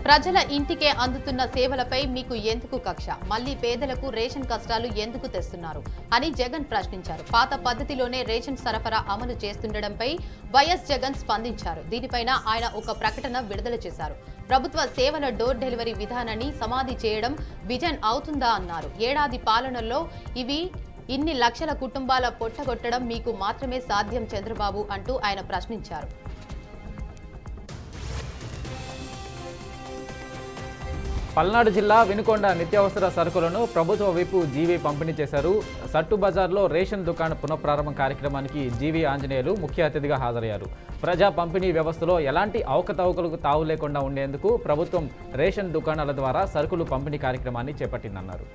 ప్రజల ఇంటికే అందుతున్న సేవలపై మీకు ఎందుకు కక్ష? మళ్లీ పేదలకు రేషన్ కష్టాలు ఎందుకు తెస్తున్నారు అని జగన్ ప్రశ్నించారు. పాత పద్ధతిలోనే రేషన్ సరఫరా అమలు చేస్తుండడంపై వైఎస్ జగన్ స్పందించారు. దీనిపైన ఆయన ఒక ప్రకటన విడుదల చేశారు. ప్రభుత్వ సేవల డోర్ డెలివరీ విధానాన్ని సమాధి చేయడం విజన్ అవుతుందా అన్నారు. ఏడాది పాలనలో ఇన్ని లక్షల కుటుంబాల పొట్టగొట్టడం మీకు మాత్రమే సాధ్యం చంద్రబాబు అంటూ ఆయన ప్రశ్నించారు. పల్నాడు జిల్లా వినుకొండ నిత్యావసర సరుకులను ప్రభుత్వ వైపు జీవీ పంపిణీ చేశారు. సట్టు బజార్లో రేషన్ దుకాణ పునఃప్రారంభం కార్యక్రమానికి జీవీ ఆంజనేయులు ముఖ్య అతిథిగా హాజరయ్యారు. ప్రజా పంపిణీ వ్యవస్థలో ఎలాంటి అవకతవకలకు తావు లేకుండా ఉండేందుకు ప్రభుత్వం రేషన్ దుకాణాల ద్వారా సరుకులు పంపిణీ కార్యక్రమాన్ని చేపట్టిందన్నారు.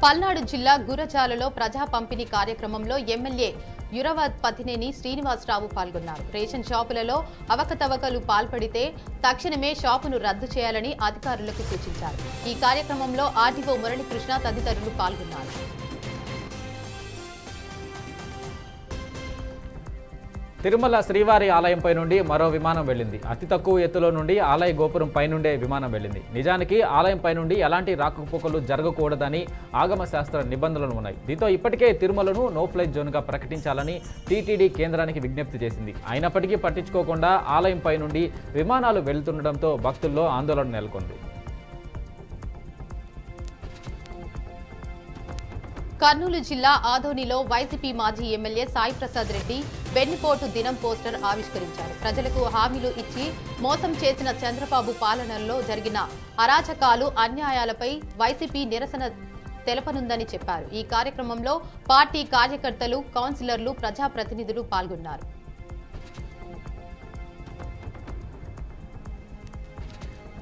పల్నాడు జిల్లా గురజాలలో ప్రజా పంపిణీ కార్యక్రమంలో ఎమ్మెల్యే యురవత్ పతినేని శ్రీనివాసరావు పాల్గొన్నారు. రేషన్ షాపులలో అవకతవకలు పాల్పడితే తక్షణమే షాపును రద్దు చేయాలని అధికారులకు సూచించారు. ఈ కార్యక్రమంలో ఆర్డీఓ మురళీకృష్ణ తదితరులు పాల్గొన్నారు. తిరుమల శ్రీవారి ఆలయంపై నుండి మరో విమానం వెళ్ళింది. అతి తక్కువ ఎత్తులో నుండి ఆలయ గోపురం పైనుండే విమానం వెళ్ళింది. నిజానికి ఆలయంపై నుండి ఎలాంటి రాకపోకలు జరగకూడదని ఆగమ శాస్త్ర నిబంధనలు ఉన్నాయి. దీంతో ఇప్పటికే తిరుమలను నో ఫ్లై జోన్గా ప్రకటించాలని టీటీడీ కేంద్రానికి విజ్ఞప్తి చేసింది. అయినప్పటికీ పట్టించుకోకుండా ఆలయంపై నుండి విమానాలు వెళ్తుండటంతో భక్తుల్లో ఆందోళన నెలకొంది. కర్నూలు జిల్లా ఆదోనిలో వైసీపీ మాజీ ఎమ్మెల్యే సాయి ప్రసాద్ రెడ్డి వెన్నుపోటు దినం పోస్టర్ ఆవిష్కరించారు. ప్రజలకు హామీలు ఇచ్చి మోసం చేసిన చంద్రబాబు పాలనలో జరిగిన అరాచకాలు, అన్యాయాలపై వైసీపీ నిరసన తెలపనుందని చెప్పారు. ఈ కార్యక్రమంలో పార్టీ కార్యకర్తలు, కౌన్సిలర్లు, ప్రజాప్రతినిధులు పాల్గొన్నారు.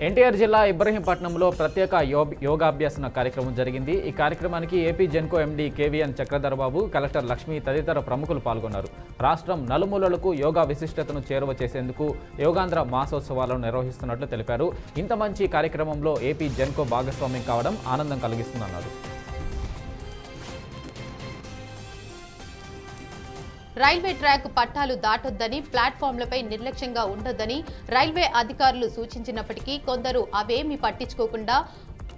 ఎన్టీఆర్ జిల్లా ఇబ్రహీంపట్నంలో ప్రత్యేక యోగాభ్యాసన కార్యక్రమం జరిగింది. ఈ కార్యక్రమానికి AP Genco MD KVN Chakradhar Babu, collector Lakshmi తదితర ప్రముఖులు పాల్గొన్నారు. రాష్ట్రం నలుమూలలకు యోగా విశిష్టతను చేరువ చేసేందుకు యోగాంధ్ర మాసోత్సవాలను నిర్వహిస్తున్నట్లు తెలిపారు. ఇంత మంచి కార్యక్రమంలో ఏపీ జెన్కో భాగస్వామ్యం కావడం ఆనందం కలిగిస్తుందన్నారు. రైల్వే ట్రాక్ పట్టాలు దాటొద్దని, ప్లాట్ఫామ్లపై నిర్లక్ష్యంగా ఉండొద్దని రైల్వే అధికారులు సూచించినప్పటికీ కొందరు అవేమీ పట్టించుకోకుండా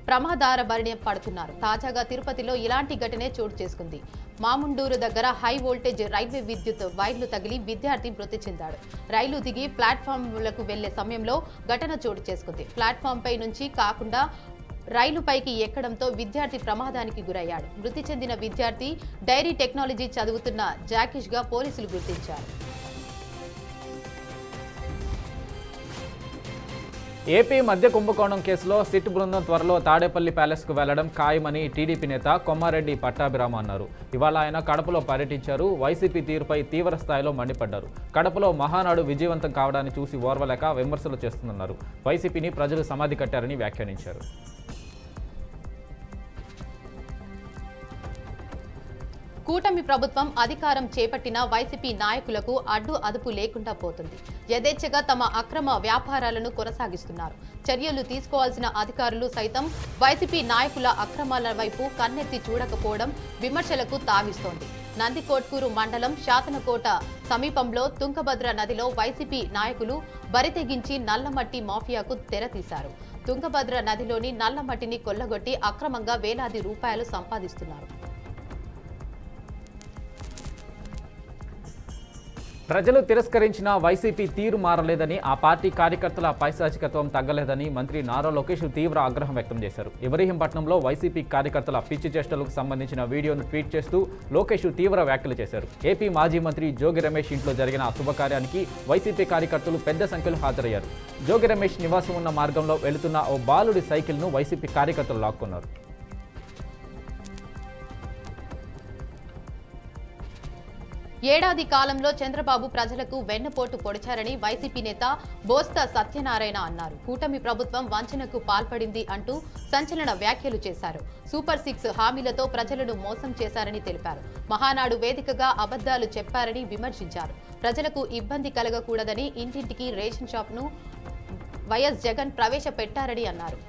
ప్రమాదాల బారిన పడుతున్నారు. తాజాగా తిరుపతిలో ఇలాంటి ఘటనే చోటు చేసుకుంది. మాముండూరు దగ్గర హై వోల్టేజ్ రైల్వే విద్యుత్ వైర్లు తగిలి విద్యార్థి మృతి చెందాడు. రైలు దిగి ప్లాట్ఫామ్లకు వెళ్లే సమయంలో ఘటన చోటు చేసుకుంది. ప్లాట్ఫామ్పై నుంచి కాకుండా రైలుపైకి ఎక్కడంతో విద్యార్థి ప్రమాదానికి గురయ్యాడు. మృతి చెందిన విద్యార్థి డైరీ టెక్నాలజీ చదువుతున్న జాకిష్గా పోలీసులు గుర్తించారు. ఏపీ మద్య కుంభకోణం కేసులో సిట్ బృందం త్వరలో తాడేపల్లి ప్యాలెస్కు వెళ్లడం ఖాయమని టీడీపీ నేత కొమ్మారెడ్డి పట్టాభిరామ అన్నారు. ఇవాళ ఆయన కడపలో పర్యటించారు. వైసీపీ తీరుపై తీవ్ర స్థాయిలో మండిపడ్డారు. కడపలో మహానాడు విజయవంతం కావడాన్ని చూసి ఓర్వలేక విమర్శలు చేస్తుందన్నారు. వైసీపీని ప్రజలు సమాధి కట్టారని వ్యాఖ్యానించారు. కూటమి ప్రభుత్వం అధికారం చేపట్టిన వైసీపీ నాయకులకు అడ్డు అదుపు లేకుండా పోతుంది. యథేచ్ఛగా తమ అక్రమ వ్యాపారాలను కొనసాగిస్తున్నారు. చర్యలు తీసుకోవాల్సిన అధికారులు సైతం వైసీపీ నాయకుల అక్రమాల వైపు కన్నెత్తి చూడకపోవడం విమర్శలకు తావిస్తోంది. నందికోట్కూరు మండలం శాతనకోట సమీపంలో తుంగభద్ర నదిలో వైసీపీ నాయకులు బరితెగించి నల్లమట్టి మాఫియాకు తెరతీశారు. తుంగభద్ర నదిలోని నల్లమట్టిని కొల్లగొట్టి అక్రమంగా వేలాది రూపాయలు సంపాదిస్తున్నారు. ప్రజలు తిరస్కరించిన వైసీపీ తీరు మారలేదని, ఆ పార్టీ కార్యకర్తల పైశాచికత్వం తగ్గలేదని మంత్రి నారా లోకేష్ తీవ్ర ఆగ్రహం వ్యక్తం చేశారు. ఇబ్రహీంపట్నంలో వైసీపీ కార్యకర్తల పిచ్చి చేష్టలకు సంబంధించిన వీడియోను ట్వీట్ చేస్తూ లోకేష్ తీవ్ర వ్యాఖ్యలు చేశారు. ఏపీ మాజీ మంత్రి జోగి రమేష్ ఇంట్లో జరిగిన శుభకార్యానికి వైసీపీ కార్యకర్తలు పెద్ద సంఖ్యలో హాజరయ్యారు. జోగి రమేష్ నివాసం ఉన్న మార్గంలో వెళుతున్న ఓ బాలుడి సైకిల్ను వైసీపీ కార్యకర్తలు లాక్కున్నారు. ఏడాది కాలంలో చంద్రబాబు ప్రజలకు వెన్నుపోటు పొడిచారని వైసీపీ నేత బోస్తా సత్యనారాయణ అన్నారు. కూటమి ప్రభుత్వం వంచనకు పాల్పడింది అంటూ సంచలన వ్యాఖ్యలు చేశారు. సూపర్ 6 హామీలతో ప్రజలను మోసం చేశారని తెలిపారు. మహానాడు వేదికగా అబద్ధాలు చెప్పారని విమర్శించారు. ప్రజలకు ఇబ్బంది కలగకూడదని ఇంటింటికి రేషన్ షాప్ను వైఎస్ జగన్ ప్రవేశపెట్టారని అన్నారు.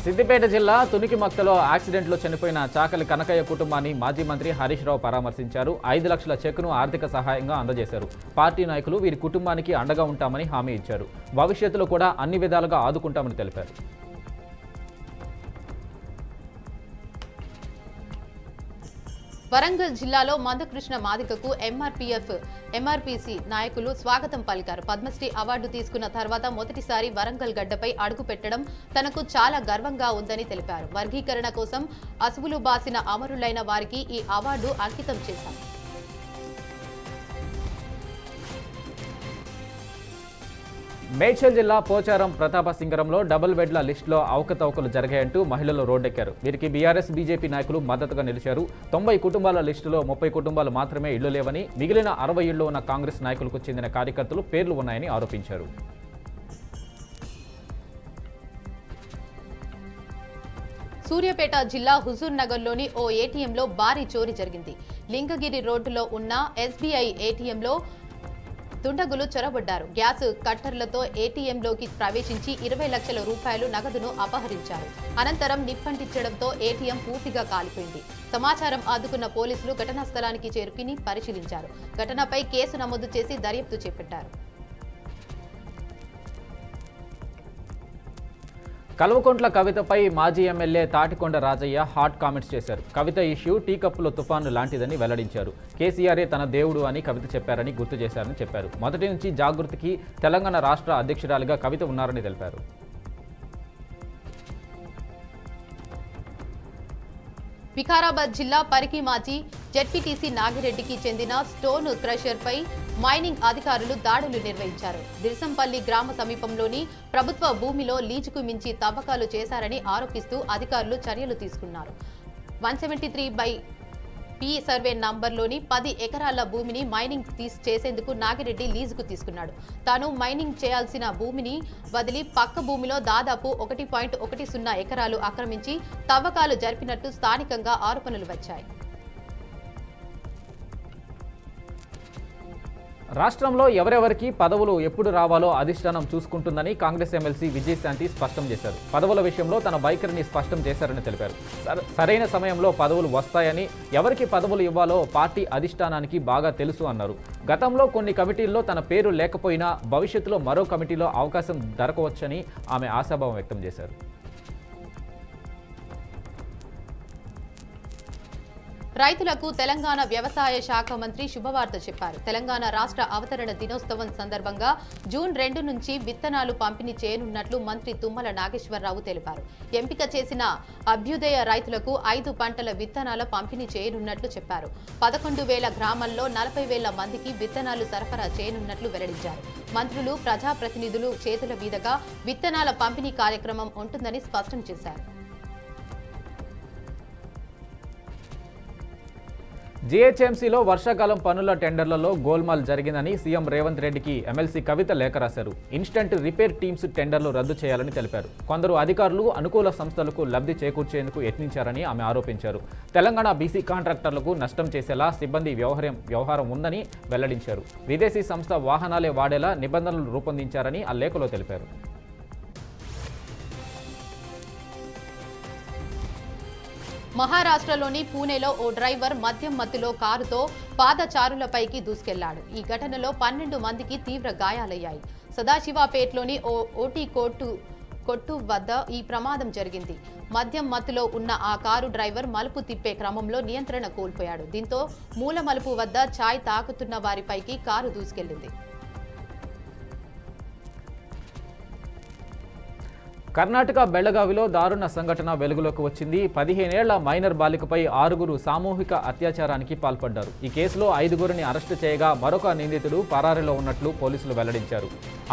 సిద్దిపేట జిల్లా తునికిమక్తలో యాక్సిడెంట్లో చనిపోయిన చాకలి కనకయ్య కుటుంబాన్ని మాజీ మంత్రి హరీష్ రావు పరామర్శించారు. 5 లక్షల చెక్కును ఆర్థిక సహాయంగా అందజేశారు. పార్టీ నాయకులు వీరి కుటుంబానికి అండగా ఉంటామని హామీ ఇచ్చారు. భవిష్యత్తులో కూడా అన్ని విధాలుగా ఆదుకుంటామని తెలిపారు. వరంగల్ జిల్లాలో మందకృష్ణ మాదికకు ఎంఆర్పీసీ నాయకులు స్వాగతం పలికారు. పద్మశ్రీ అవార్డు తీసుకున్న తర్వాత మొదటిసారి వరంగల్ గడ్డపై అడుగు పెట్టడం తనకు చాలా గర్వంగా ఉందని తెలిపారు. వర్గీకరణ కోసం అసువులు బాసిన అమరులైన వారికి ఈ అవార్డు అంకితం చేశారు. మేడ్చల్ జిల్లా పోచారం ప్రతాపసింగరంలో డబుల్ బెడ్ల లిస్టులో అవకతవకలు జరిగాయంటూ మహిళలు రోడ్డెక్కారు. వీరికి బీఆర్ఎస్ బీజేపీ నాయకులు మద్దతుగా నిలిచారు. 90 కుటుంబాల లిస్టులో 30 కుటుంబాలు మాత్రమే ఇళ్లు లేవని, మిగిలిన 60 ఇళ్లు ఉన్న కాంగ్రెస్ నాయకులకు చెందిన కార్యకర్తలు పేర్లు ఉన్నాయని ఆరోపించారు. సూర్యాపేట జిల్లా హుజూర్ నగర్లోని ఓ ఏటీఎంలో భారీ చోరీ జరిగింది. లింగగిరి రోడ్డులో ఉన్న ఎస్బీఐ ఏటీఎంలో దుండగులు చొరబడ్డారు. గ్యాస్ కట్టర్లతో ఏటీఎంలోకి ప్రవేశించి 20 లక్షల రూపాయలు నగదును అపహరించారు. అనంతరం నిప్పంటించడంతో ఏటీఎం పూర్తిగా కాలిపోయింది. సమాచారం అందుకున్న పోలీసులు ఘటనా స్థలానికి చేరుకుని పరిశీలించారు. ఘటనపై కేసు నమోదు చేసి దర్యాప్తు చేపట్టారు. కల్వకుంట్ల కవితపై మాజీ MLA Thatikonda Rajaiah hot comments చేశారు. కవిత ఇష్యూ టీ కప్పులో తుఫాను లాంటిదని వెల్లడించారు. కేసీఆరే తన దేవుడు అని కవిత చెప్పారని గుర్తు చేశారని చెప్పారు. మొదటి నుంచి జాగృతికి తెలంగాణ రాష్ట్ర అధ్యక్షురాలిగా కవిత ఉన్నారని తెలిపారు. వికారాబాద్ జిల్లా పరిగి మాజీ జెడ్పీటీసీ నాగిరెడ్డికి చెందిన స్టోన్ క్రషర్పై మైనింగ్ అధికారులు దాడులు నిర్వహించారు. దిర్సంపల్లి గ్రామ సమీపంలోని ప్రభుత్వ భూమిలో లీజుకు మించి తవ్వకాలు చేశారని ఆరోపిస్తూ అధికారులు చర్యలు తీసుకున్నారు. 173/P సర్వే నంబర్లోని 10 ఎకరాల భూమిని మైనింగ్ చేసేందుకు నాగిరెడ్డి లీజుకు తీసుకున్నాడు. తాను మైనింగ్ చేయాల్సిన భూమిని వదిలి పక్క భూమిలో దాదాపు 1.10 ఎకరాలు ఆక్రమించి తవ్వకాలు జరిపినట్టు స్థానికంగా ఆరోపణలు వచ్చాయి. రాష్ట్రంలో ఎవరెవరికి పదవులు ఎప్పుడు రావాలో అధిష్టానం చూసుకుంటుందని కాంగ్రెస్ ఎమ్మెల్సీ విజయశాంతి స్పష్టం చేశారు. పదవుల విషయంలో తన వైఖరిని స్పష్టం చేశారని తెలిపారు. సరైన సమయంలో పదవులు వస్తాయని, ఎవరికి పదవులు ఇవ్వాలో పార్టీ అధిష్టానానికి బాగా తెలుసు అన్నారు. గతంలో కొన్ని కమిటీల్లో తన పేరు లేకపోయినా భవిష్యత్తులో మరో కమిటీలో అవకాశం దొరకవచ్చని ఆమె ఆశాభావం వ్యక్తం చేశారు. రైతులకు తెలంగాణ వ్యవసాయ శాఖ మంత్రి శుభవార్త చెప్పారు. తెలంగాణ రాష్ట్ర అవతరణ దినోత్సవం సందర్భంగా జూన్ 2 నుంచి విత్తనాలు పంపిణీ చేయనున్నట్లు మంత్రి తుమ్మల నాగేశ్వరరావు తెలిపారు. ఎంపిక చేసిన అభ్యుదయ రైతులకు 5 పంటల విత్తనాల పంపిణీ చేయనున్నట్లు చెప్పారు. 11,000 గ్రామాల్లో 40,000 మందికి విత్తనాలు సరఫరా చేయనున్నట్లు వెల్లడించారు. మంత్రులు, ప్రజాప్రతినిధులు చేతుల మీదుగా విత్తనాల పంపిణీ కార్యక్రమం ఉంటుందని స్పష్టం చేశారు. జీహెచ్ఎంసీలో వర్షాకాలం పనుల టెండర్లలో గోల్మాల్ జరిగిందని సీఎం రేవంత్ రెడ్డికి ఎమ్మెల్సీ కవిత లేఖ రాశారు. ఇన్స్టంట్ రిపేర్ టీమ్స్ టెండర్లు రద్దు చేయాలని తెలిపారు. కొందరు అధికారులు అనుకూల సంస్థలకు లబ్ధి చేకూర్చేందుకు యత్నించారని ఆమె ఆరోపించారు. తెలంగాణ బీసీ కాంట్రాక్టర్లకు నష్టం చేసేలా సిబ్బంది వ్యవహారం ఉందని వెల్లడించారు. విదేశీ సంస్థ వాహనాలే వాడేలా నిబంధనలు రూపొందించారని ఆ లేఖలో తెలిపారు. మహారాష్ట్రలోని పూణేలో ఓ డ్రైవర్ మద్యం మత్తులో కారుతో పాదచారులపైకి దూసుకెళ్లాడు. ఈ ఘటనలో 12 మందికి తీవ్ర గాయాలయ్యాయి. సదాశివపేటలోని ఓ ఓటీ కొట్టు వద్ద ఈ ప్రమాదం జరిగింది. మద్యం మత్తులో ఉన్న ఆ కారు డ్రైవర్ మలుపు తిప్పే క్రమంలో నియంత్రణ కోల్పోయాడు. దీంతో మూల మలుపు వద్ద ఛాయ్ తాకుతున్న వారిపైకి కారు దూసుకెళ్లింది. కర్ణాటక బెళగావిలో దారుణ సంఘటన వెలుగులోకి వచ్చింది. 15 ఏళ్ల మైనర్ బాలికపై 6 సామూహిక అత్యాచారానికి పాల్పడ్డారు. ఈ కేసులో 5 అరెస్టు చేయగా మరొక నిందితుడు పరారీలో ఉన్నట్లు పోలీసులు వెల్లడించారు.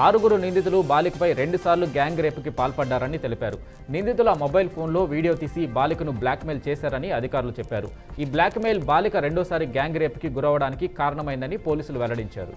6 నిందితులు బాలికపై 2 సార్లు గ్యాంగ్ రేపుకి పాల్పడ్డారని తెలిపారు. నిందితుల మొబైల్ ఫోన్లో వీడియో తీసి బాలికను బ్లాక్మెయిల్ చేశారని అధికారులు చెప్పారు. ఈ బ్లాక్మెయిల్ బాలిక రెండోసారి గ్యాంగ్ రేపుకి గురవడానికి కారణమైందని పోలీసులు వెల్లడించారు.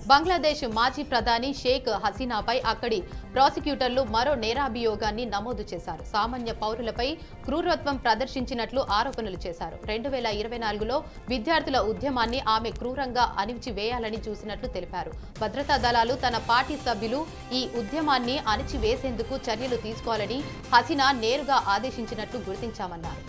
బంగ్లాదేశ్ మాజీ ప్రధాని షేక్ హసీనాపై అక్కడి ప్రాసిక్యూటర్లు మరో నేరాభియోగాన్ని నమోదు చేశారు. సామాన్య పౌరులపై క్రూరత్వం ప్రదర్శించినట్లు ఆరోపణలు చేశారు. 2024లో విద్యార్థుల ఉద్యమాన్ని ఆమె క్రూరంగా అణిచివేయాలని చూసినట్లు తెలిపారు. భద్రతా దళాలు తన పార్టీ సభ్యులు ఈ ఉద్యమాన్ని అణిచివేసేందుకు చర్యలు తీసుకోవాలని హసీనా నేరుగా ఆదేశించినట్లు గుర్తించామన్నారు.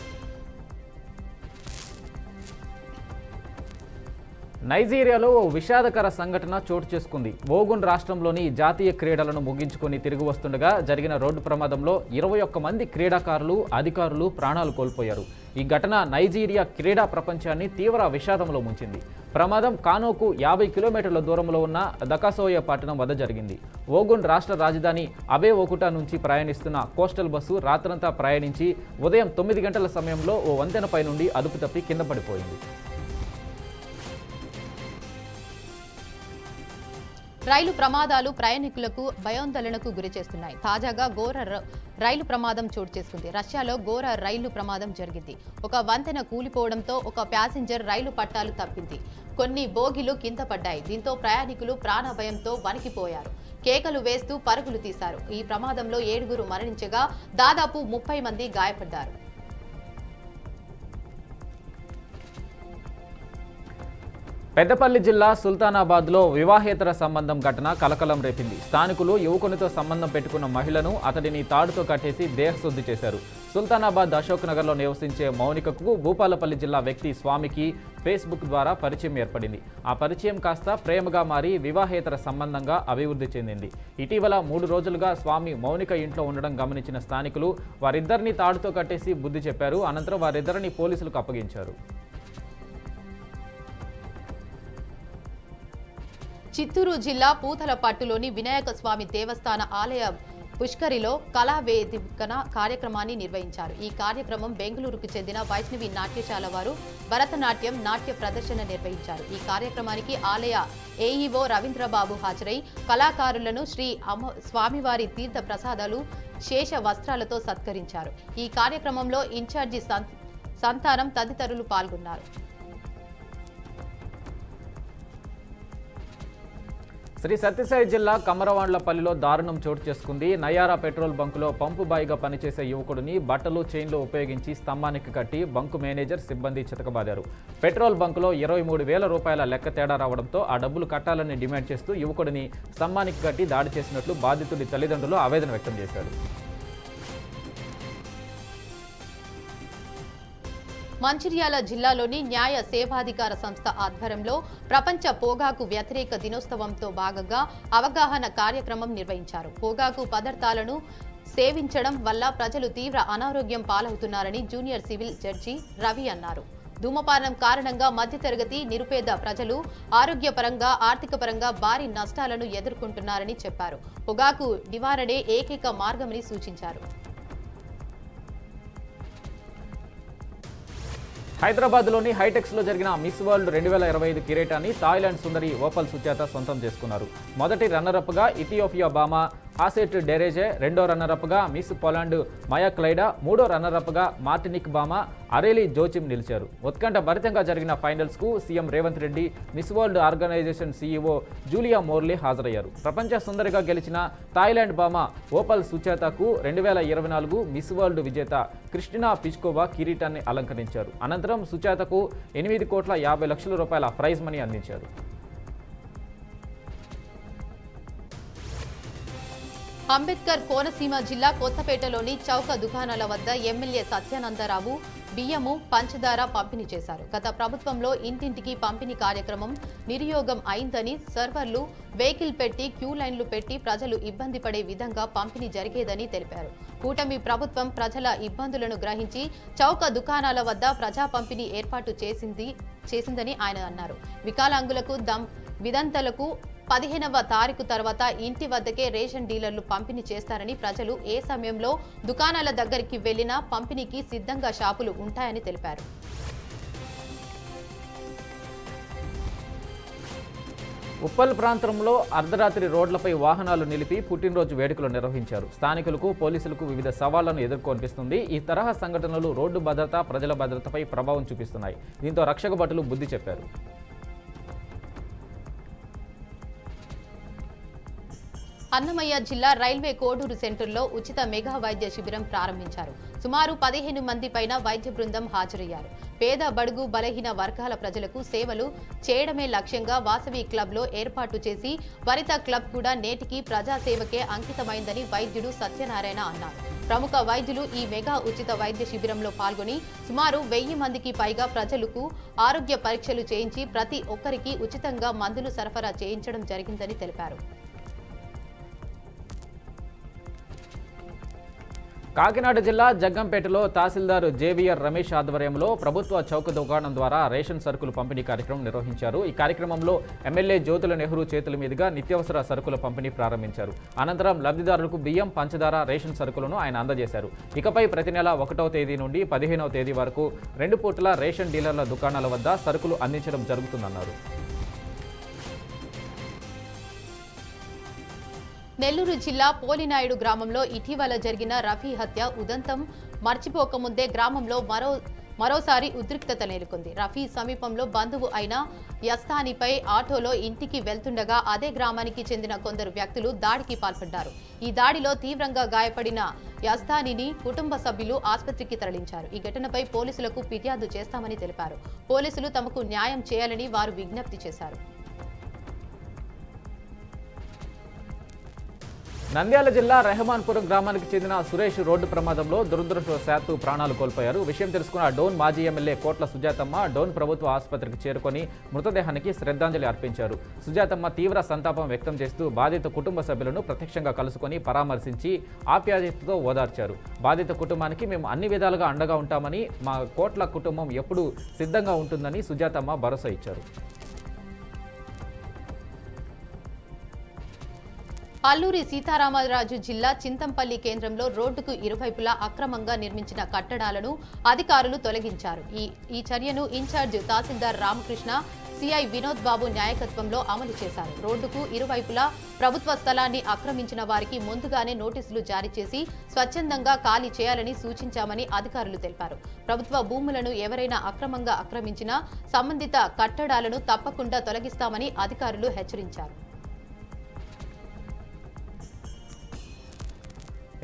నైజీరియాలో ఓ విషాదకర సంఘటన చోటు చేసుకుంది. ఓగున్ రాష్ట్రంలోని జాతీయ క్రీడలను ముగించుకొని తిరిగి వస్తుండగా జరిగిన రోడ్డు ప్రమాదంలో 21 మంది క్రీడాకారులు, అధికారులు ప్రాణాలు కోల్పోయారు. ఈ ఘటన నైజీరియా క్రీడా ప్రపంచాన్ని తీవ్ర విషాదంలో ముంచింది. ప్రమాదం కానోకు 50 కిలోమీటర్ల దూరంలో ఉన్న దకాసోయ పట్టణం వద్ద జరిగింది. ఓగున్ రాష్ట్ర రాజధాని అబే ఓకుటా నుంచి ప్రయాణిస్తున్న కోస్టల్ బస్సు రాత్రంతా ప్రయాణించి ఉదయం 9 గంటల సమయంలో ఓ వంతెనపై నుండి అదుపు తప్పి కింద పడిపోయింది. రైలు ప్రమాదాలు ప్రయాణికులకు భయాందోళనకు గురిచేస్తున్నాయి. తాజాగా ఘోర రైలు ప్రమాదం చోటు చేసుకుంది. రష్యాలో ఘోర రైలు ప్రమాదం జరిగింది. ఒక వంతెన కూలిపోవడంతో ఒక ప్యాసింజర్ రైలు పట్టాలు తప్పింది. కొన్ని బోగీలు కింద పడ్డాయి. దీంతో ప్రయాణికులు ప్రాణభయంతో వణికిపోయారు. కేకలు వేస్తూ పరుగులు తీశారు. ఈ ప్రమాదంలో 7 మరణించగా దాదాపు 30 మంది గాయపడ్డారు. పెద్దపల్లి జిల్లా సుల్తానాబాద్లో వివాహేతర సంబంధం ఘటన కలకలం రేపింది. స్థానికులు యువకునితో సంబంధం పెట్టుకున్న మహిళను అతడిని తాడుతో కట్టేసి దేహశుద్ధి చేశారు. సుల్తానాబాద్ అశోక్ నగర్లో నివసించే మౌనికకు భూపాలపల్లి జిల్లా వ్యక్తి స్వామికి ఫేస్బుక్ ద్వారా పరిచయం ఏర్పడింది. ఆ పరిచయం కాస్త ప్రేమగా మారి వివాహేతర సంబంధంగా అభివృద్ధి చెందింది. ఇటీవల 3 రోజులుగా స్వామి మౌనిక ఇంట్లో ఉండడం గమనించిన స్థానికులు వారిద్దరిని తాడుతో కట్టేసి బుద్ధి చెప్పారు. అనంతరం వారిద్దరిని పోలీసులకు అప్పగించారు. చిత్తూరు జిల్లా పూతలపట్టులోని వినాయక స్వామి దేవస్థాన ఆలయ పుష్కరిలో కళావేదిక కార్యక్రమాన్ని నిర్వహించారు. ఈ కార్యక్రమం బెంగళూరుకు చెందిన వైష్ణవి నాట్యశాల వారు భరతనాట్యం నాట్య ప్రదర్శన నిర్వహించారు. ఈ కార్యక్రమానికి ఆలయ ఏఈఓ రవీంద్రబాబు హాజరై కళాకారులను శ్రీ స్వామివారి తీర్థ ప్రసాదాలు శేష వస్త్రాలతో సత్కరించారు. ఈ కార్యక్రమంలో ఇన్ఛార్జి సంతానం తదితరులు పాల్గొన్నారు. శ్రీ సత్యసాయి జిల్లా కమరవాండ్లపల్లిలో దారుణం చోటు చేసుకుంది. నయారా పెట్రోల్ బంకులో పంపు బాయిగా పనిచేసే యువకుడిని బట్టలు చైన్లు ఉపయోగించి స్తంభానికి కట్టి బంకు మేనేజర్ సిబ్బంది చితకబాదారు. పెట్రోల్ బంకులో 23,000 రూపాయల లెక్క తేడా రావడంతో ఆ డబ్బులు కట్టాలని డిమాండ్ చేస్తూ యువకుడిని స్తంభానికి కట్టి దాడి చేసినట్లు బాధితుడి తల్లిదండ్రులు ఆవేదన వ్యక్తం చేశారు. మంచిర్యాల జిల్లాలోని న్యాయ సేవాధికార సంస్థ ఆధ్వర్యంలో ప్రపంచ పొగాకు వ్యతిరేక దినోత్సవంతో భాగంగా అవగాహన కార్యక్రమం నిర్వహించారు. పొగాకు పదార్థాలను సేవించడం వల్ల ప్రజలు తీవ్ర అనారోగ్యం పాలవుతున్నారని జూనియర్ సివిల్ జడ్జి రవి అన్నారు. ధూమపానం కారణంగా మధ్యతరగతి నిరుపేద ప్రజలు ఆరోగ్యపరంగా ఆర్థికపరంగా భారీ నష్టాలను ఎదుర్కొంటున్నారని చెప్పారు. పొగాకు నివారణే ఏకైక మార్గమని సూచించారు. హైదరాబాద్లోని హైటెక్స్లో జరిగిన మిస్ వరల్డ్ 2025 కిరీటాన్ని థాయిలాండ్ సుందరి ఓపల్ సుజాత సొంతం చేసుకున్నారు. మొదటి రన్నరప్గా ఇథియోపియా బామా ఆసెట్ డెరేజే, రెండో రన్నరప్గా మిస్ పోలాండ్ మయా క్లైడా, మూడో రన్నరప్గా మార్టినిక్ బామా అరేలి జోచిమ్ నిలిచారు. ఉత్కంఠ భరితంగా జరిగిన ఫైనల్స్కు CM Revanth Reddy, Miss World organisation CEO Julia Morley హాజరయ్యారు. ప్రపంచ సుందరిగా గెలిచిన థాయిలాండ్ బామా ఓపల్ సుజాతకు 2024 మిస్ వరల్డ్ విజేత క్రిస్టినా పిచ్కోవా కిరీటాన్ని అలంకరించారు. అనంతరం సుజాతకు 8,50,00,000 రూపాయల ప్రైజ్ మనీ అందించారు. అంబేద్కర్ కోనసీమ జిల్లా కొత్తపేటలోని చౌక దుకాణాల వద్ద ఎమ్మెల్యే సత్యానందరావు బియ్యము, పంచదార పంపిణీ చేశారు. గత ప్రభుత్వంలో ఇంటింటికి పంపిణీ కార్యక్రమం నిర్యోగం అయిందని, సర్వర్లు వెహికల్ పెట్టి క్యూ లైన్లు పెట్టి ప్రజలు ఇబ్బంది పడే విధంగా పంపిణీ జరిగేదని తెలిపారు. కూటమి ప్రభుత్వం ప్రజల ఇబ్బందులను గ్రహించి చౌక దుకాణాల వద్ద ప్రజా పంపిణీ ఏర్పాటు చేసిందని ఆయన అన్నారు. వికలాంగులకు విదంతలకు 15వ తారీఖు తర్వాత ఇంటి వద్దకే రేషన్ డీలర్లు పంపిణీ చేస్తారని, ప్రజలు ఏ సమయంలో దుకాణాల దగ్గరికి వెళ్లినా పంపిణీకి సిద్ధంగా షాపులు ఉంటాయని తెలిపారు. ఉప్పల్ ప్రాంతంలో అర్ధరాత్రి రోడ్లపై వాహనాలు నిలిపి పుట్టినరోజు వేడుకలు నిర్వహించారు. స్థానికులకు, పోలీసులకు వివిధ సవాళ్లను ఎదుర్కొనిపిస్తుంది. ఈ తరహా సంఘటనలు రోడ్డు భద్రత, ప్రజల భద్రతపై ప్రభావం చూపిస్తున్నాయి. దీంతో రక్షక భటులు బుద్ధి చెప్పారు. అన్నమయ్య జిల్లా రైల్వే కోడూరు సెంటర్లో ఉచిత మెగా వైద్య శిబిరం ప్రారంభించారు. సుమారు 15 మంది పైన వైద్య బృందం హాజరయ్యారు. పేద బడుగు బలహీన వర్గాల ప్రజలకు సేవలు చేయడమే లక్ష్యంగా వాసవి క్లబ్లో ఏర్పాటు చేసి వనిత క్లబ్ కూడా నేటికి ప్రజాసేవకే అంకితమైందని వైద్యుడు సత్యనారాయణ అన్నారు. ప్రముఖ వైద్యులు ఈ మెగా ఉచిత వైద్య శిబిరంలో పాల్గొని సుమారు 1000 మందికి పైగా ప్రజలకు ఆరోగ్య పరీక్షలు చేయించి ప్రతి ఒక్కరికి ఉచితంగా మందులు సరఫరా చేయించడం జరిగిందని తెలిపారు. కాకినాడ జిల్లా జగ్గంపేటలో తహసీల్దార్ జేవిఆర్ రమేష్ ఆధ్వర్యంలో ప్రభుత్వ చౌక దుకాణం ద్వారా రేషన్ సరుకులు పంపిణీ కార్యక్రమం నిర్వహించారు. ఈ కార్యక్రమంలో ఎమ్మెల్యే జ్యోతుల నెహ్రూ చేతుల మీదుగా నిత్యావసర సరుకుల పంపిణీ ప్రారంభించారు. అనంతరం లబ్ధిదారులకు బియ్యం, పంచదార, రేషన్ సరుకులను ఆయన అందజేశారు. ఇకపై ప్రతి నెల 1వ తేదీ నుండి 15వ తేదీ వరకు 2 పూటల రేషన్ డీలర్ల దుకాణాల వద్ద సరుకులు అందించడం జరుగుతుందన్నారు. నెల్లూరు జిల్లా పోలినాయుడు గ్రామంలో ఇటీవల జరిగిన రఫీ హత్య ఉదంతం మర్చిపోకముందే గ్రామంలో మరోసారి ఉద్రిక్తత నెలకొంది. రఫీ సమీపంలో బంధువు అయిన యస్తానిపై ఆటోలో ఇంటికి వెళ్తుండగా అదే గ్రామానికి చెందిన కొందరు వ్యక్తులు దాడికి పాల్పడ్డారు. ఈ దాడిలో తీవ్రంగా గాయపడిన యస్తానిని కుటుంబ సభ్యులు ఆసుపత్రికి తరలించారు. ఈ ఘటనపై పోలీసులకు ఫిర్యాదు చేస్తామని తెలిపారు. పోలీసులు తమకు న్యాయం చేయాలని వారు విజ్ఞప్తి చేశారు. నంద్యాల జిల్లా రెహమాన్పురం గ్రామానికి చెందిన సురేష్ రోడ్డు ప్రమాదంలో దురదృష్టవశాత్తు ప్రాణాలు కోల్పోయారు. విషయం తెలుసుకున్న డోన్ మాజీ ఎమ్మెల్యే కోట్ల సుజాతమ్మ డోన్ ప్రభుత్వ ఆసుపత్రికి చేరుకొని మృతదేహానికి శ్రద్ధాంజలి అర్పించారు. సుజాతమ్మ తీవ్ర సంతాపం వ్యక్తం చేస్తూ బాధిత కుటుంబ సభ్యులను ప్రత్యక్షంగా కలుసుకొని పరామర్శించి ఆప్యాయతతో ఓదార్చారు. బాధిత కుటుంబానికి మేము అన్ని విధాలుగా అండగా ఉంటామని, మా కోట్ల కుటుంబం ఎప్పుడూ సిద్ధంగా ఉంటుందని సుజాతమ్మ భరోసా ఇచ్చారు. అల్లూరి సీతారామరాజు జిల్లా చింతంపల్లి కేంద్రంలో రోడ్డుకు ఇరువైపులా అక్రమంగా నిర్మించిన కట్టడాలను అధికారులు తొలగించారు. ఈ చర్యను ఇన్ఛార్జ్ తహసీల్దార్ రామకృష్ణ, సిఐ వినోద్ బాబు నాయకత్వంలో అమలు చేశారు. రోడ్డుకు ఇరువైపులా ప్రభుత్వ స్థలాన్ని ఆక్రమించిన వారికి ముందుగానే నోటీసులు జారీ చేసి స్వచ్ఛందంగా ఖాళీ చేయాలని సూచించామని అధికారులు తెలిపారు. ప్రభుత్వ భూములను ఎవరైనా అక్రమంగా ఆక్రమించినా సంబంధిత కట్టడాలను తప్పకుండా తొలగిస్తామని అధికారులు హెచ్చరించారు.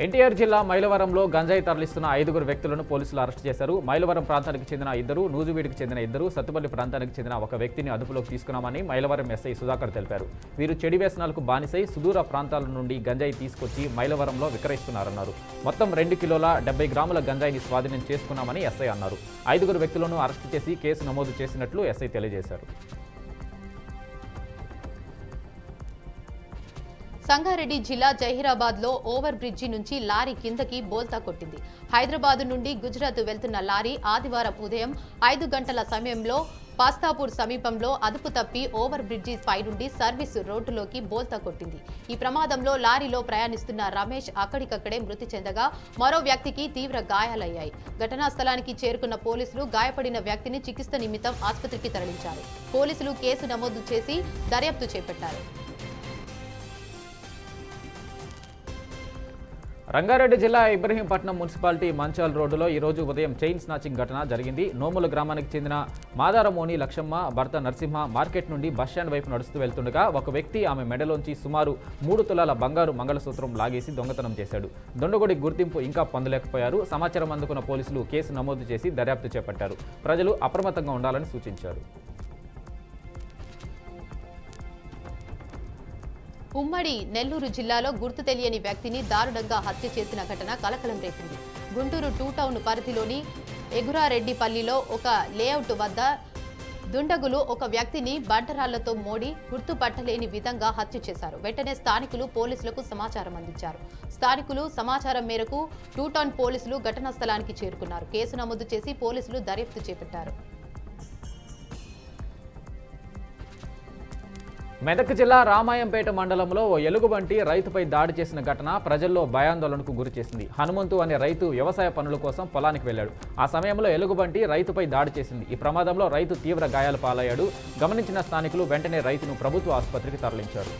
ఎన్టీఆర్ జిల్లా మైలవరంలో గంజాయి తరలిస్తున్న 5 వ్యక్తులను పోలీసులు అరెస్టు చేశారు. మైలవరం ప్రాంతానికి చెందిన 2, నూజువీడికి చెందిన 2, సత్తుపల్లి ప్రాంతానికి చెందిన 1 వ్యక్తిని అదుపులోకి తీసుకున్నామని మైలవరం ఎస్ఐ సుధాకర్ తెలిపారు. వీరు చెడు వ్యసనాలకు బానిసై సుదూర ప్రాంతాల నుండి గంజాయి తీసుకొచ్చి మైలవరంలో విక్రయిస్తున్నారన్నారు. మొత్తం 2 కిలోల 70 గ్రాముల గంజాయిని స్వాధీనం చేసుకున్నామని ఎస్ఐ అన్నారు. 5 వ్యక్తులను అరెస్టు చేసి కేసు నమోదు చేసినట్లు ఎస్ఐ తెలియజేశారు. సంగారెడ్డి జిల్లా జహీరాబాద్ లో ఓవర్ బ్రిడ్జి నుంచి లారీ కిందకి బోల్తా కొట్టింది. హైదరాబాద్ నుండి గుజరాత్ వెళ్తున్న లారీ ఆదివారం ఉదయం 5 గంటల సమయంలో పాస్తాపూర్ సమీపంలో అదుపు తప్పి ఓవర్ బ్రిడ్జి పై నుండి సర్వీస్ రోడ్డులోకి బోల్తా కొట్టింది. ఈ ప్రమాదంలో లారీలో ప్రయాణిస్తున్న రమేష్ అక్కడికక్కడే మృతి చెందగా మరో వ్యక్తికి తీవ్ర గాయాలయ్యాయి. ఘటనా స్థలానికి చేరుకున్న పోలీసులు గాయపడిన వ్యక్తిని చికిత్స నిమిత్తం ఆసుపత్రికి తరలించారు. పోలీసులు కేసు నమోదు చేసి దర్యాప్తు చేపట్టారు. రంగారెడ్డి జిల్లా ఇబ్రహీంపట్నం మున్సిపాలిటీ మంచాల్ రోడ్డులో ఈరోజు ఉదయం చైన్ స్నాచింగ్ ఘటన జరిగింది. నోముల గ్రామానికి చెందిన మాదారమోని లక్షమ్మ భర్త నరసింహ మార్కెట్ నుండి బస్టాండ్ వైపు నడుస్తూ వెళ్తుండగా ఒక వ్యక్తి ఆమె మెడలోంచి సుమారు 3 తులాల బంగారు మంగళసూత్రం లాగేసి దొంగతనం చేశాడు. దొండగొడి గుర్తింపు ఇంకా పొందలేకపోయారు. సమాచారం అందుకున్న పోలీసులు కేసు నమోదు చేసి దర్యాప్తు చేపట్టారు. ప్రజలు అప్రమత్తంగా ఉండాలని సూచించారు. ఉమ్మడి నెల్లూరు జిల్లాలో గుర్తు తెలియని వ్యక్తిని దారుణంగా హత్య చేసిన ఘటన కలకలం రేపింది. గుంటూరు 2 టౌన్ పరిధిలోని ఎగురారెడ్డిపల్లిలో ఒక లేఅవుట్ వద్ద దుండగులు ఒక వ్యక్తిని బండరాళ్లతో మోడి గుర్తుపట్టలేని విధంగా హత్య చేశారు. వెంటనే స్థానికులు పోలీసులకు సమాచారం అందించారు. స్థానికులు సమాచారం మేరకు 2 టౌన్ పోలీసులు ఘటనా స్థలానికి చేరుకున్నారు. కేసు నమోదు చేసి పోలీసులు దర్యాప్తు చేపట్టారు. మెదక్ జిల్లా రామాయంపేట మండలంలో ఓ ఎలుగుబంటి రైతుపై దాడి చేసిన ఘటన ప్రజల్లో భయాందోళనకు గురిచేసింది. హనుమంతు అనే రైతు వ్యవసాయ పనుల కోసం పొలానికి వెళ్లాడు. ఆ సమయంలో ఎలుగుబంటి రైతుపై దాడి చేసింది. ఈ ప్రమాదంలో రైతు తీవ్ర గాయాలు పాలయ్యాడు. గమనించిన స్థానికులు వెంటనే రైతును ప్రభుత్వ ఆసుపత్రికి తరలించారు.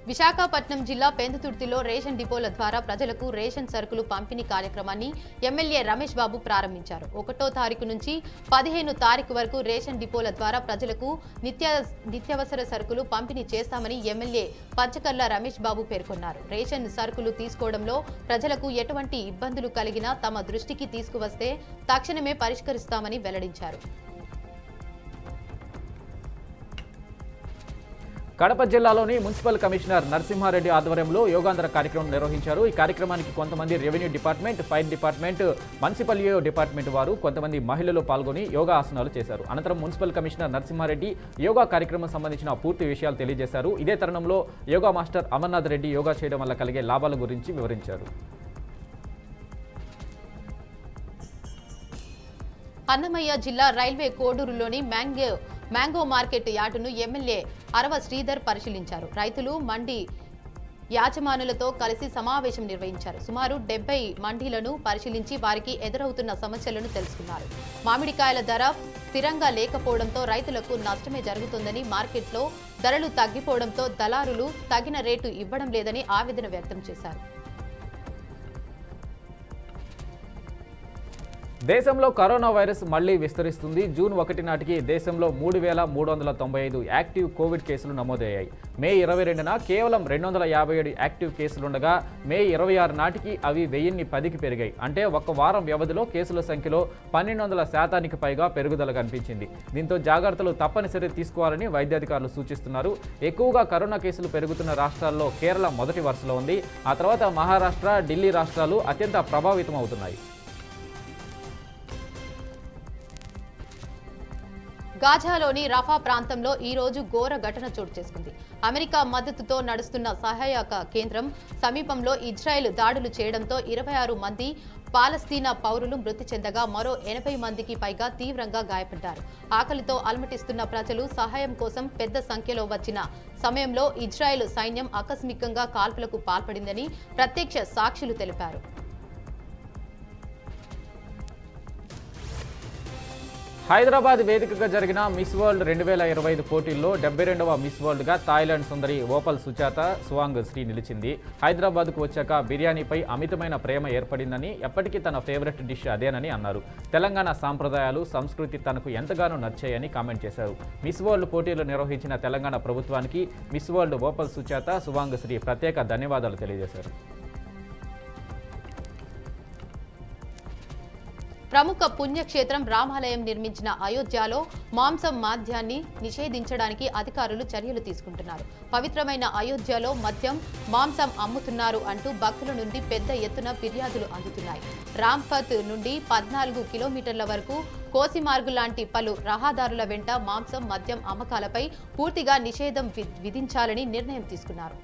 విశాఖపట్నం జిల్లా పెందుతుర్తిలో రేషన్ డిపోల ద్వారా ప్రజలకు రేషన్ సరుకులు పంపిణీ కార్యక్రమాన్ని ఎమ్మెల్యే రమేష్ బాబు ప్రారంభించారు. 1వ తారీఖు నుంచి 15వ తారీఖు వరకు రేషన్ డిపోల ద్వారా ప్రజలకు నిత్యావసర సరుకులు పంపిణీ చేస్తామని ఎమ్మెల్యే పంచకర్ల రమేష్ బాబు పేర్కొన్నారు. రేషన్ సరుకులు తీసుకోవడంలో ప్రజలకు ఎటువంటి ఇబ్బందులు కలిగినా తమ దృష్టికి తీసుకువస్తే తక్షణమే పరిష్కరిస్తామని వెల్లడించారు. కడప జిల్లాలోని మున్సిపల్ కమిషనర్ నరసింహారెడ్డి ఆధ్వర్యంలో యోగాంధ్ర కార్యక్రమం నిర్వహించారు. ఈ కార్యక్రమానికి కొంతమంది revenue department, fire department, municipal department వారు, కొంతమంది మహిళలు పాల్గొని యోగా ఆసనాలు చేశారు. అనంతరం మున్సిపల్ కమిషనర్ నరసింహారెడ్డి యోగా కార్యక్రమం సంబంధించిన పూర్తి విషయాలు తెలియజేశారు. ఇదే తరుణంలో యోగా మాస్టర్ అమర్నాథ్ రెడ్డి యోగా చేయడం వల్ల కలిగే లాభాల గురించి వివరించారు. అన్నమయ్య జిల్లా రైల్వే కోడూరులోని మ్యాంగో మార్కెట్ యార్డును ఎమ్మెల్యే అరవ శ్రీధర్ పరిశీలించారు. రైతులు, మండి యాజమానులతో కలిసి సమావేశం నిర్వహించారు. సుమారు 70 మండీలను పరిశీలించి వారికి ఎదురవుతున్న సమస్యలను తెలుసుకున్నారు. మామిడికాయల ధర స్థిరంగా లేకపోవడంతో రైతులకు నష్టమే జరుగుతుందని, మార్కెట్లో ధరలు తగ్గిపోవడంతో దళారులు తగిన రేటు ఇవ్వడం లేదని ఆవేదన వ్యక్తం చేశారు. దేశంలో కరోనా వైరస్ మళ్లీ విస్తరిస్తుంది. జూన్ 1 నాటికి దేశంలో 3,395 యాక్టివ్ కోవిడ్ కేసులు నమోదయ్యాయి. మే 22న కేవలం 257 యాక్టివ్ కేసులుండగా మే 26 నాటికి అవి 1010కి పెరిగాయి. అంటే ఒక్క వారం వ్యవధిలో కేసుల సంఖ్యలో 1200% పైగా పెరుగుదల కనిపించింది. దీంతో జాగ్రత్తలు తప్పనిసరి తీసుకోవాలని వైద్యాధికారులు సూచిస్తున్నారు. ఎక్కువగా కరోనా కేసులు పెరుగుతున్న రాష్ట్రాల్లో కేరళ మొదటి వరుసలో ఉంది. ఆ తర్వాత మహారాష్ట్ర, ఢిల్లీ రాష్ట్రాలు అత్యంత ప్రభావితం అవుతున్నాయి. గాజాలోని రఫా ప్రాంతంలో ఈ రోజు ఘోర ఘటన చోటు చేసుకుంది. అమెరికా మద్దతుతో నడుస్తున్న సహాయక కేంద్రం సమీపంలో ఇజ్రాయెల్ దాడులు చేయడంతో 26 మంది పాలస్తీనా పౌరులు మృతి చెందగా మరో 80 మందికి పైగా తీవ్రంగా గాయపడ్డారు. ఆకలితో అలమటిస్తున్న ప్రజలు సహాయం కోసం పెద్ద సంఖ్యలో వచ్చిన సమయంలో ఇజ్రాయెల్ సైన్యం ఆకస్మికంగా కాల్పులకు పాల్పడిందని ప్రత్యక్ష సాక్షులు తెలిపారు. హైదరాబాద్ వేదికగా జరిగిన మిస్ వరల్డ్ 2025 పోటీల్లో 72వ మిస్ వరల్డ్గా థాయిలాండ్ సుందరి ఓపల్ సుచాత సువాంగ్ శ్రీ నిలిచింది. హైదరాబాద్కు వచ్చాక బిర్యానీపై అమితమైన ప్రేమ ఏర్పడిందని, ఎప్పటికీ తన ఫేవరెట్ డిష్ అదేనని అన్నారు. తెలంగాణ సాంప్రదాయాలు, సంస్కృతి తనకు ఎంతగానో నచ్చాయని కామెంట్ చేశారు. మిస్ వరల్డ్ పోటీలు నిర్వహించిన తెలంగాణ ప్రభుత్వానికి Miss World Opal Suchata Chuangsri ప్రత్యేక ధన్యవాదాలు తెలియజేశారు. ప్రముఖ పుణ్యక్షేత్రం రామాలయం నిర్మించిన అయోధ్యలో మాంసం మాధ్యాన్ని నిషేధించడానికి అధికారులు చర్యలు తీసుకుంటున్నారు. పవిత్రమైన అయోధ్యలో మద్యం, మాంసం అమ్ముతున్నారు అంటూ భక్తుల నుండి పెద్ద ఎత్తున ఫిర్యాదులు అందుతున్నాయి. రాంపత్ నుండి 14 కిలోమీటర్ల వరకు కోసిమార్గు లాంటి పలు రహదారుల వెంట మాంసం, మద్యం అమ్మకాలపై పూర్తిగా నిషేధం విధించాలని నిర్ణయం తీసుకున్నారు.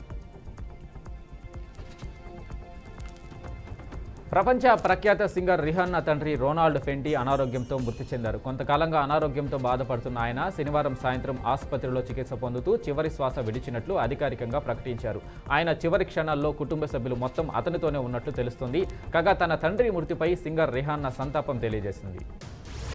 ప్రపంచ ప్రఖ్యాత సింగర్ రిహాన్నా తండ్రి రొనాల్డ్ ఫెంటీ అనారోగ్యంతో మృతి చెందారు. కొంతకాలంగా అనారోగ్యంతో బాధపడుతున్న ఆయన శనివారం సాయంత్రం ఆసుపత్రిలో చికిత్స పొందుతూ చివరి శ్వాస విడిచినట్లు అధికారికంగా ప్రకటించారు. ఆయన చివరి క్షణాల్లో కుటుంబ సభ్యులు మొత్తం అతనితోనే ఉన్నట్లు తెలుస్తోంది. కాగా తన తండ్రి మృతిపై సింగర్ రిహాన్నా సంతాపం తెలియజేసింది.